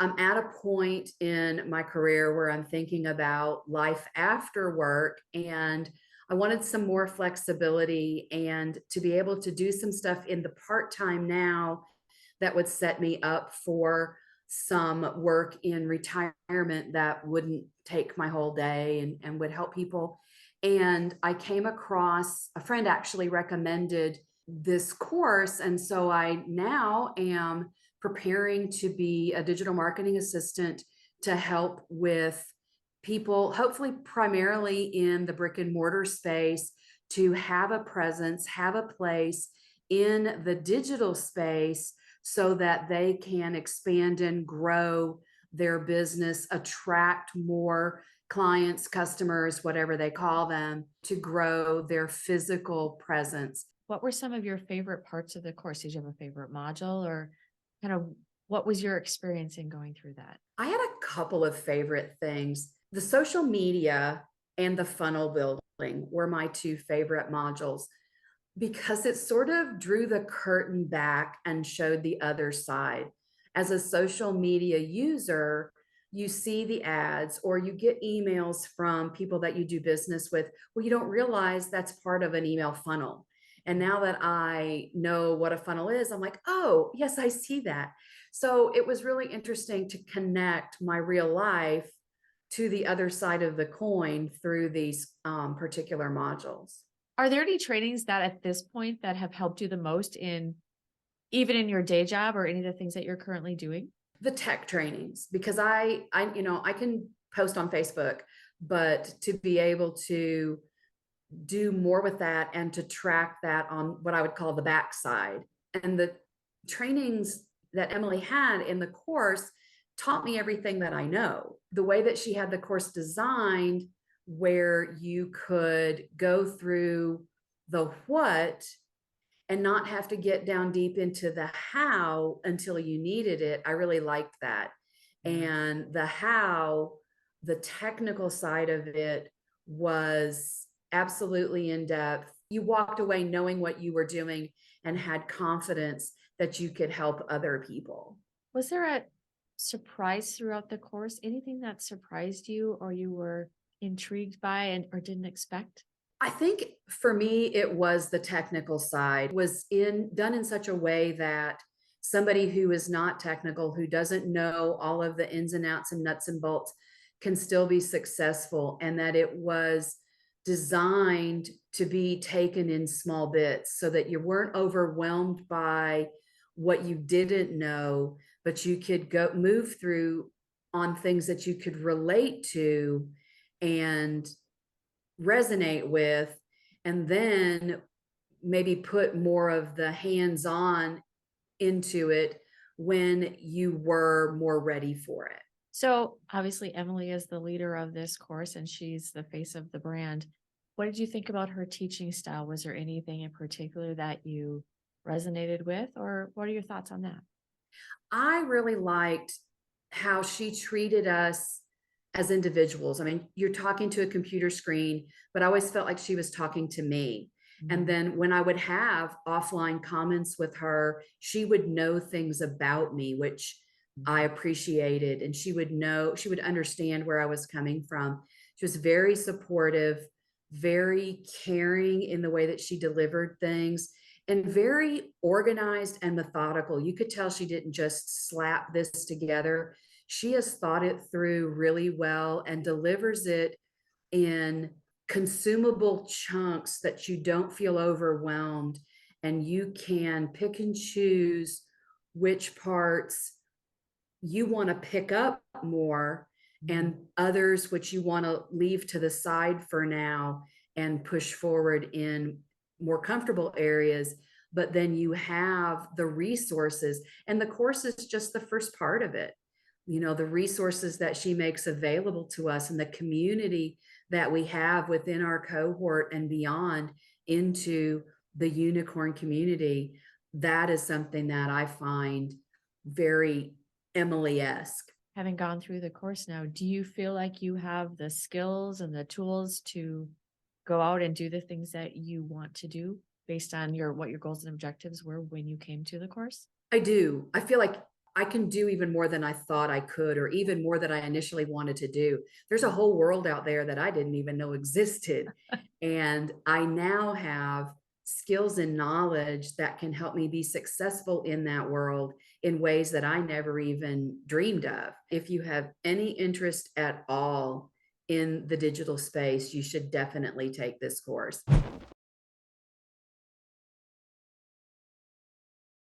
I'm at a point in my career where I'm thinking about life after work, and I wanted some more flexibility and to be able to do some stuff in the part-time now that would set me up for some work in retirement that wouldn't take my whole day and would help people. And I came across a friend actually recommended this course. And so I now am preparing to be a digital marketing assistant to help with people, hopefully primarily in the brick and mortar space, to have a presence, have a place in the digital space so that they can expand and grow their business, attract more clients, customers, whatever they call them, to grow their physical presence. What were some of your favorite parts of the course? Did you have a favorite module or kind of what was your experience in going through that? I had a couple of favorite things. The social media and the funnel building were my two favorite modules because it sort of drew the curtain back and showed the other side. As a social media user, you see the ads or you get emails from people that you do business with. Well, you don't realize that's part of an email funnel. And now that I know what a funnel is, I'm like, oh, yes, I see that. So it was really interesting to connect my real life to the other side of the coin through these particular modules. Are there any trainings that at this point that have helped you the most in even in your day job or any of the things that you're currently doing? The tech trainings, because I can post on Facebook, but to be able to do more with that and to track that on what I would call the backside. And the trainings that Emily had in the course taught me everything that I know. The way that she had the course designed, where you could go through the what and not have to get down deep into the how until you needed it. I really liked that. And the how, the technical side of it was absolutely in depth. You walked away knowing what you were doing and had confidence that you could help other people. Was there a surprise throughout the course? Anything that surprised you or you were intrigued by and or didn't expect? I think for me, it was the technical side was done in such a way that somebody who is not technical, who doesn't know all of the ins and outs and nuts and bolts, can still be successful, and that it was designed to be taken in small bits so that you weren't overwhelmed by what you didn't know, but you could go move through on things that you could relate to and resonate with, and then maybe put more of the hands-on into it when you were more ready for it. So obviously Emily is the leader of this course and she's the face of the brand. What did you think about her teaching style? Was there anything in particular that you resonated with, or what are your thoughts on that? I really liked how she treated us as individuals. I mean, you're talking to a computer screen, but I always felt like she was talking to me. And then when I would have offline comments with her, she would know things about me, which I appreciated. And she would understand where I was coming from. She was very supportive, very caring in the way that she delivered things, and very organized and methodical. You could tell she didn't just slap this together. She has thought it through really well and delivers it in consumable chunks that you don't feel overwhelmed, and you can pick and choose which parts you want to pick up more and others which you want to leave to the side for now and push forward in more comfortable areas. But then you have the resources, and the course is just the first part of it. The resources that she makes available to us and the community that we have within our cohort and beyond into the unicorn community. That is something that I find very Emily-esque. Having gone through the course now, do you feel like you have the skills and the tools to go out and do the things that you want to do based on what your goals and objectives were when you came to the course? I do. I feel like I can do even more than I thought I could, or even more than I initially wanted to do. There's a whole world out there that I didn't even know existed. And I now have skills and knowledge that can help me be successful in that world in ways that I never even dreamed of. If you have any interest at all in the digital space, you should definitely take this course.